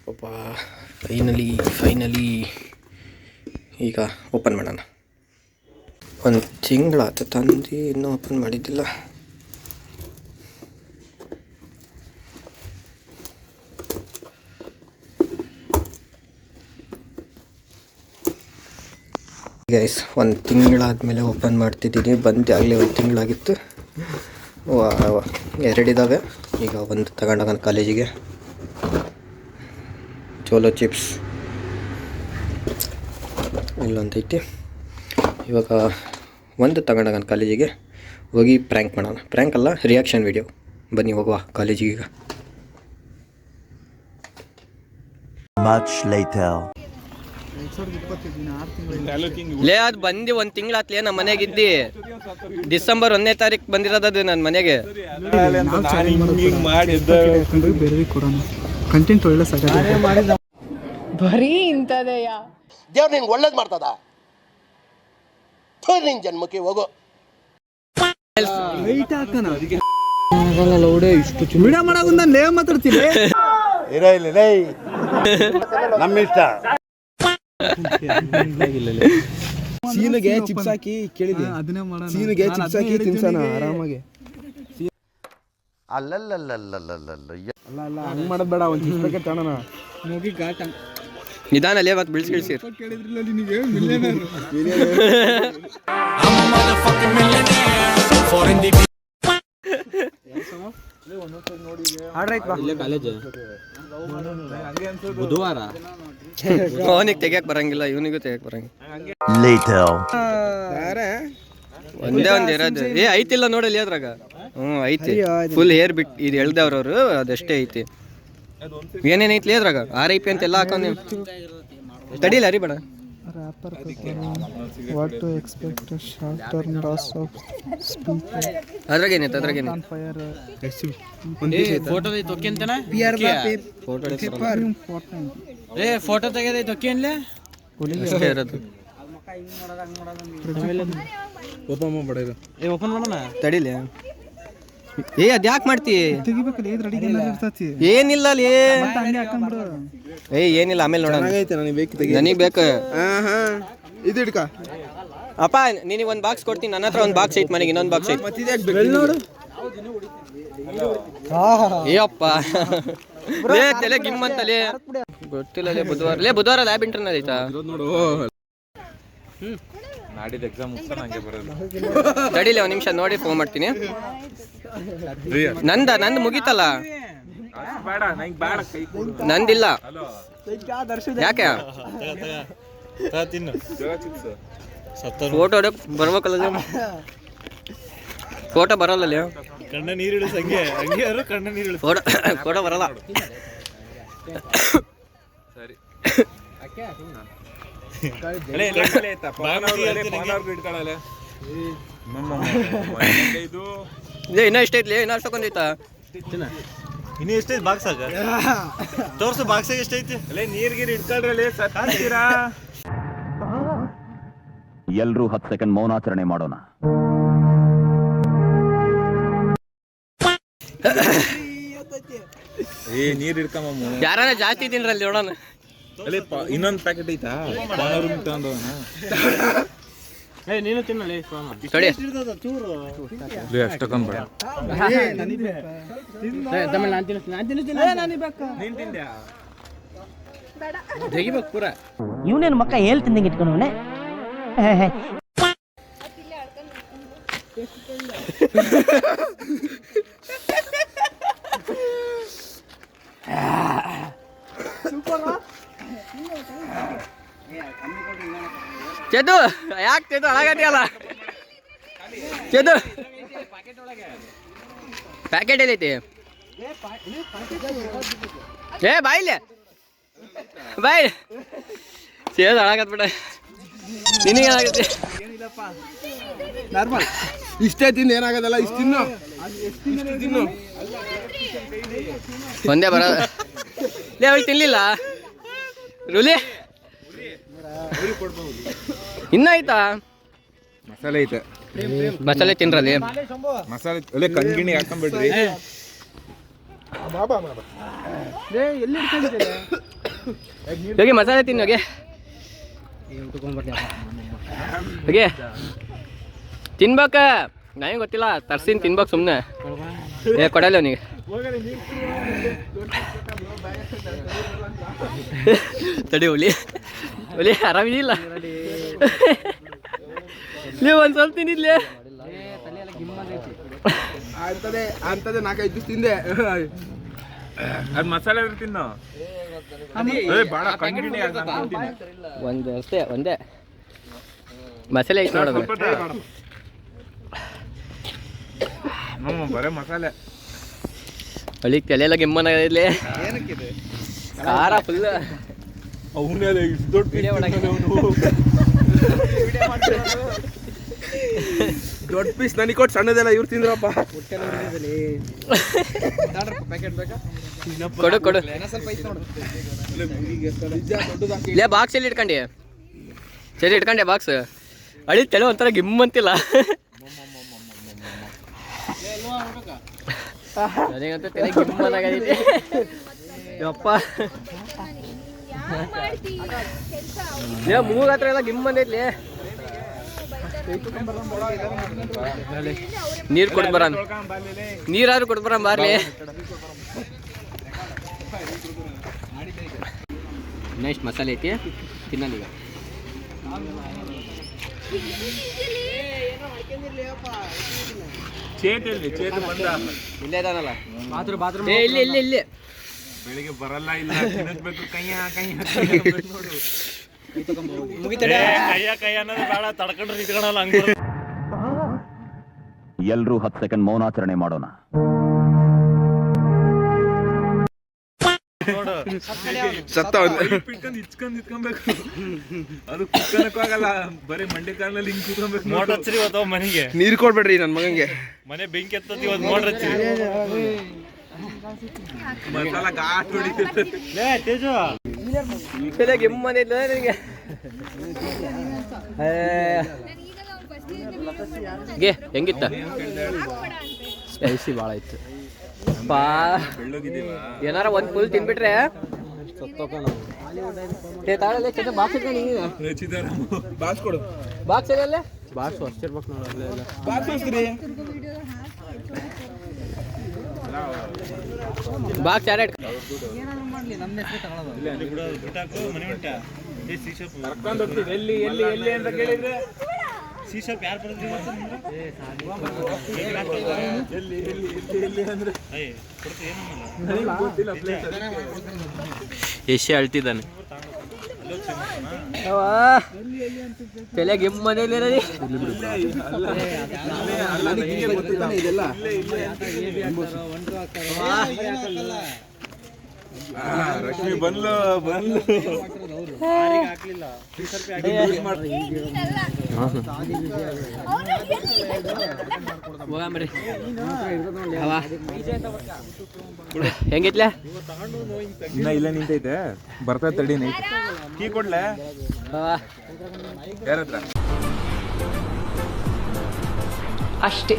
ಪಾಪ ಫೈನಲಿ ಈಗ ಓಪನ್ ಮಾಡೋಣ. ಒಂದು ತಿಂಗಳಾಯ್ತು ತಂದು ಇನ್ನೂ ಓಪನ್ ಮಾಡಿದ್ದಿಲ್ಲ. ಗೈಸ್ ಒಂದು ತಿಂಗಳಾದಮೇಲೆ ಓಪನ್ ಮಾಡ್ತಿದ್ದೀನಿ. ಬಂದು ಆಗಲೇ ಒಂದು ತಿಂಗಳಾಗಿತ್ತು. ಎರಡಿದ್ದಾವೆ. ಈಗ ಒಂದು ತಗೊಂಡೋಗೋಣ ಕಾಲೇಜಿಗೆ. ಚೋಲೋ ಚಿಪ್ಸ್ ಇಲ್ಲೊಂದೈತಿ. ಇವಾಗ ಒಂದು ತಗೊಂಡೋಗೋಣ ಕಾಲೇಜಿಗೆ. ಹೋಗಿ ಪ್ರ್ಯಾಂಕ್ ಮಾಡೋಣ. ಪ್ರ್ಯಾಂಕ್ ಅಲ್ಲ, ರಿಯಾಕ್ಷನ್ ವಿಡಿಯೋ. ಬನ್ನಿ ಹೋಗುವ ಕಾಲೇಜಿಗೆ ಈಗ. ಲೇ ಅದು ಬಂದು ಒಂದು ತಿಂಗಳಾತ್ಲೇ ನಮ್ಮ ಮನೆಗಿದ್ದಿ. ಡಿಸೆಂಬರ್ 1ನೇ ತಾರೀಕು ಬಂದಿರೋದದು ನನ್ನ ಮನೆಗೆ. ಕಂಟೆಂಟ್ ಒಳ್ಳೆ ಸಾಕ ಬರೀ ಇಂಥದೆಯ ದೇವ್ರು ನಿಂಗೆ ಒಳ್ಳೇದು ಮಾಡ್ತದ. ನಿನ್ ಜನ್ಮಕ್ಕೆ ಹೋಗೋ ಇಷ್ಟು ವಿಡಿಯೋ ಮಾಡೋ ಲೇ ಮಾತಾಡ್ತೀನಿ. ನಮ್ಮ ಇಷ್ಟ. ಸೀನಿಗೆ ಚಿಪ್ಸ್ ಹಾಕಿ ಕೇಳಿದೆ. ಅದನ್ನೇ ಮಾಡೋಣ. ಸೀನಿಗೆ ಚಿಪ್ಸ್ ಹಾಕಿ ತಿನ್ಸೋಣ ಆರಾಮಾಗಿ. ಅಲ್ಲ ಹಂಗ್ ಮಾಡೋದ್ ಬೇಡ. ಒಂದು ಚಿಪ್ಸ್ ಪ್ಯಾಕೆಟ್ ತಗೋಣ. ಹೋಗಿ ಘಾಟ ನಿಧಾನ ಲೇ ಮತ್ತೆ ಬಿಳಿಸಿ ಕೇಳಿದ್ರಲ್ಲ ನಿನಗೆ ಮಿಲಿಯನರ್. ಬುಧವಾರ ಅವನಿಗೆ ತೆಗಿಯಕ್ ಬರಂಗಿಲ್ಲ, ಇವನಿಗೂ ತೆಗಿಯಕ್ ಬರಂಗಿಲ್ಲ. ಒಂದೇ ಒಂದು ಇರೋದು. ಐತಿಲ್ಲ ನೋಡಲ್ಲಿ ಅದ್ರಾಗ. ಐತಿ ಫುಲ್ ಹೇರ್ ಬಿಟ್ ಇದು ಎಳ್ದವ್ರವ್ರು. ಅದಷ್ಟೇ ಐತಿ. ಏನೇನೈತ್ಲಿ ಅದ್ರಾಗ? RIP ಅಂತೆಲ್ಲ ಹಾಕೊಂಡು ತಡಿಲ್ಲ ಅರಿ ಬೇಡ. ಅದ್ರಾಗ ಏನೈತೆ? ಫೋಟೋ ತೆಗೆದೈತೆ ಓಕೆ ಅನ್ಲೇ ಅಷ್ಟೇ ಇರೋದು. ಓಪನ್ ಮಾಡೋಣ ತಡಿಲಿ. ಅದ್ಯಾಕೆ ಮಾಡ್ತಿ? ಏನಿಲ್ಲ ಏನಿಲ್ಲ, ಆಮೇಲೆ ನೋಡೋಣ. ನನಗೆ ಬೇಕು ಇದು ಹಿಡ್ಕ ಅಪ್ಪ. ನಿನಗೆ ಒಂದು ಬಾಕ್ಸ್ ಕೊಡ್ತೀನಿ. ನನ್ನ ಹತ್ರ ಒಂದು ಬಾಕ್ಸ್ ಐತೆ ಮನೆಗೆ. ಇನ್ನೊಂದು ಬಾಕ್ಸ್ ಐತೆ. ಅಯ್ಯಪ್ಪ ತಲೆ ಗಿಮ್ಮಂತಲೇ ಗೊತ್ತಿಲ್ಲ. ಬುಧವಾರ ಲ್ಯಾಬ್ ಇಂಟರ್ನಲ್ ಐತಾ? ನಾಡಿದ್ದು ಎಕ್ಸಾಮ್ ಮುಗಿಸ್ತಾನೆ ಹಂಗೆ ಬರೋದು. ತಡಿಲಿ ಒಂದು ನಿಮಿಷ ನೋಡಿ ಫೋನ್ ಮಾಡ್ತೀನಿ. ನಂದು ಮುಗೀತಲ್ಲ. ನಂದಿಲ್ಲ. ಯಾಕೆ? ಫೋಟೋ ಬರ್ಬೇಕಲ್ಲ. ಫೋಟೋ ಬರಲ್ಲ. ಕಣ್ಣ ನೀರಿಳು ಸಂಗೆ ಹಂಗೆ ಕಣ್ಣ ನೀರಿಳು. ಫೋಟೋ ಬರಲ್ಲ. ಸರಿ ಇನ್ನ ಎಷ್ಟ ಐತ್ಲಿ? ಇನ್ನ ಅಷ್ಟೊಂದೈತಾ? ಇನ್ನು ಎಷ್ಟೈತಿ ಬಾಕ್ಸ್ ಆಗ? ತೋರ್ಸು ಬಾಕ್ಸಾಗ ಎಷ್ಟೈತಿ? ಅಲ್ಲೇ ನೀರ್ಗೀರ್ ಇಟ್ಕೊಳ್ರಿ ಸಾಕಾಗ್ತೀರಾ? ಎಲ್ರೂ 10 ಸೆಕೆಂಡ್ ಮೌನಾಚರಣೆ ಮಾಡೋಣ. ನೀರ್ ಇಡ್ಕಮ್ಮ. ಯಾರ ಜಾಸ್ತಿ ತಿನ್ರಲ್ಲಿ ನೋಡೋಣ. ಅಲ್ಲೇ ಇನ್ನೊಂದು ಪ್ಯಾಕೆಟ್ ಐತಾ? ತಗೊಂಡೋಣ. ನೀನು ತಿನ್ನಲಿ ತಡಿ. ಅಷ್ಟೊಂದು ಬೇಡ. ತೆಗಿಬೇಕು ಪೂರ. ಇವನೇನು ಮಕ್ಕ ಹೇಳ್ತಿಂದಂಗೆ ಇಟ್ಕೊಂಡವನೆ. ಚೇದು ಯಾಕೆ ಚೇದು ಅಳಗಟ್ಟಿಯಲ್ಲ? ಚೇದು ಪ್ಯಾಕೆಟ್ ಎಲ್ಲೈತಿ? ಬಾಯಿಲೆ ಬಾಯ್. ಚೇದು ಅಳಗತ್ ಬಿಡ. ನಿನಗೆ ಏನಾಗುತ್ತೆ? ನಾರ್ಮಲ್ ಇಷ್ಟೇ ತಿಂದು ಏನಾಗೋದಲ್ಲ. ಇಷ್ಟು ತಿನ್ನು. ಒಂದೇ ಬರೋದು. ಅವಳು ತಿನ್ಲಿಲ್ಲ ರುಲಿ. ಇನ್ನ ಆಯ್ತಾ? ಮಸಾಲೆ ಐತೆ. ಮಸಾಲೆ ತಿನ್ರಲ್ಲಿ. ಮಸಾಲೆ ಅಲ್ಲೇ ಕಣ್ಗಿಣಿ ಹಾಕೊಂಡ್ಬಿಡ್ರಿ. ಎಲ್ಲಿ ಹೋಗಿ ಮಸಾಲೆ ತಿನ್ನು ಹೋಗಿ ಹೋಗಿ ತಿನ್ಬೇಕ ನನಗೆ ಗೊತ್ತಿಲ್ಲ ತರ್ಸಿನ್ ತಿನ್ಬೇಕು ಸುಮ್ಮನೆ ಏ ಕೊಡಲ್ಲ ಅವನಿಗೆ ತಡಿ ಹುಲಿ ಹುಲಿ ಆರಾಮಿಲ್ಲ ನೀವು ಒಂದು ಸ್ವಲ್ಪ ತಿನ್ನಿದ್ಲಿ ಅಂತದೇ 4-5 ದಿವಸ ತಿಂದೆ ಅದು ಮಸಾಲೆ ತಿನ್ನು ಭಾಳ ಕಂಟಿನ್ಯೂ ಒಂದು ಅಷ್ಟೇ ಒಂದೇ ಮಸಾಲೆ ಐತೆ ನೋಡೋದು ಬರೇ ಮಸಾಲೆ ಹಳಿಗೆ ತಲೆಯೆಲ್ಲ ಗಿಮ್ಮನಾಗಲಿ ಖಾರ ಫುಲ್ ಅವನೇ ದೊಡ್ಡ ದೊಡ್ಡ ಪೀಸ್ ನನಗೆ ಕೊಟ್ಟು ಸಣ್ಣದೆಲ್ಲ ಇವ್ರು ತಿಂದ್ರಪ್ಪ ಕೊಡು ಕೊಡು ಲೇ ಬಾಕ್ಸ್ ಎಲ್ಲಿ ಇಟ್ಕೊಂಡಿ ಸರಿ ಇಟ್ಕೊಂಡೆ ಬಾಕ್ಸ್ ಹಳಿ ತಲೆ ಒಂಥರ ಗಿಮ್ ಅಂತಿಲ್ಲ ನನಗಂತೂ ತಲೆ ಗಿಮ್ಮನಾಗೈತಿ ಯಪ್ಪ ಲೇ ಮೂಗ್ ಹತ್ರ ಎಲ್ಲ ಗಿಮ್ ಬಂದೈತ್ಲಿ ನೀರು ಕೊಡ್ಬರ ನೀರಾದ್ರು ಕೊಡ್ಬರ ಬಾರ್ಲಿ ನೆಕ್ಸ್ಟ್ ಮಸಾಲೆ ಐತಿ ತಿನ್ನೋದೀಗ ಚೇತು ಬಂದ ಇಲ್ಲೇ ಇದಾನಲ್ಲ ಏ ಇಲ್ಲಿ ಇಲ್ಲಿ ಇಲ್ಲಿ ಬೆಳಿಗ್ಗೆ ಬರಲ್ಲ ಇಲ್ಲ ತಿನ್ನಬೇಕು ಕೈಯ ನೋಡು ಮುಗಿತಡೆ ಕೈ ಅನ್ನೋದು ಬೇಡ ತಡ್ಕೊಂಡ್ರೆ ನಿಂತ್ಕೊಳಲ್ಲ ಹಂಗ ಎಲ್ರೂ 10 ಸೆಕೆಂಡ್ ಮೌನಾಚರಣೆ ಮಾಡೋಣ. ಸತ್ತ ಇಚ್ಕೊಂಡ್ಬೇಕು ಅದು ಕುತ್ಕೊಳಕ್ ಆಗಲ್ಲ ಬರೀ ಮಂಡಿ ಕಾಲಲ್ಲಿ ಹಿಂಗ್ ಕುತ್ಕೊಬೇಕು ಮೋಟರ್ ಹಚ್ಚಿರಿ ಇವತ್ತು ಮನೆಗೆ ನೀರು ಕೊಡ್ಬೇಡ್ರಿ ನನ್ನ ಮಗಂಗೆ ಮನೆ ಬೆಂಕಿ ಎತ್ತದ ಇವತ್ತು ಮೋಟರ್ ಹಚ್ಚಿರಿ ಮಸಾಲ ಘಾಟ್ ಹೊಡಿತಿರ್ತದೆ ತೇಜು ತಲೆ ಗಿಮ್ ಬಂದೈತೆ ನಿನಗೆ ಗೆ ಹೆಂಗಿತ್ತ ಸ್ಪೈಸಿ ಭಾಳ ಇತ್ತು ಪಾ ಏನಾರ ಒಂದು ಫುಲ್ ತಿನ್ಬಿಟ್ರೆ ತಾಳಲ್ಲೇ ಚೆನ್ನ ಬಾಕ್ಸ್ ಬಾಕ್ಸ್ ಕೊಡು ಬಾಕ್ಸ್ ಎಲ್ಲೇ ಬಾಕ್ಸ್ ಹೊಸ್ತಿರ್ಬೇಕು ನೋಡು ಅಲ್ಲೇ ಎಲ್ಲ ಬಾಕ್ಸ್ ಹೊಸ್ತ್ರಿ ಬಾಕ್ಸ್ ಯಾರು ಎಲ್ಲಿ ಎಲ್ಲಿ ಎಲ್ಲಿ ಅಂತ ಕೇಳಿದ್ರೆ ಸೀಶಾಪ್ ಯಾರು ಬರೋದ್ರಿ ಎಲ್ಲಿ ಎಲ್ಲಿ ಎಲ್ಲಿ ಅಂದ್ರೆ ಎಷ್ಟೇ ಅಳ್ತಿದ್ದಾನೆ ತಲೆ ಗಿಮ್ ಮನೇಲಿ ಇದೆಲ್ಲ ರಶ್ಮಿ ಬಂದ್ಲು ಬಂದ್ಲು ಹೆಂಗಿತ್ಲೆ ಇನ್ನ ಇಲ್ಲ ನಿಂತೈತೆ ಬರ್ತಾ ತಡಿ ಕೀ ಕೊಡ್ಲೆ ಯಾರ ಹತ್ರ ಅಷ್ಟೇ.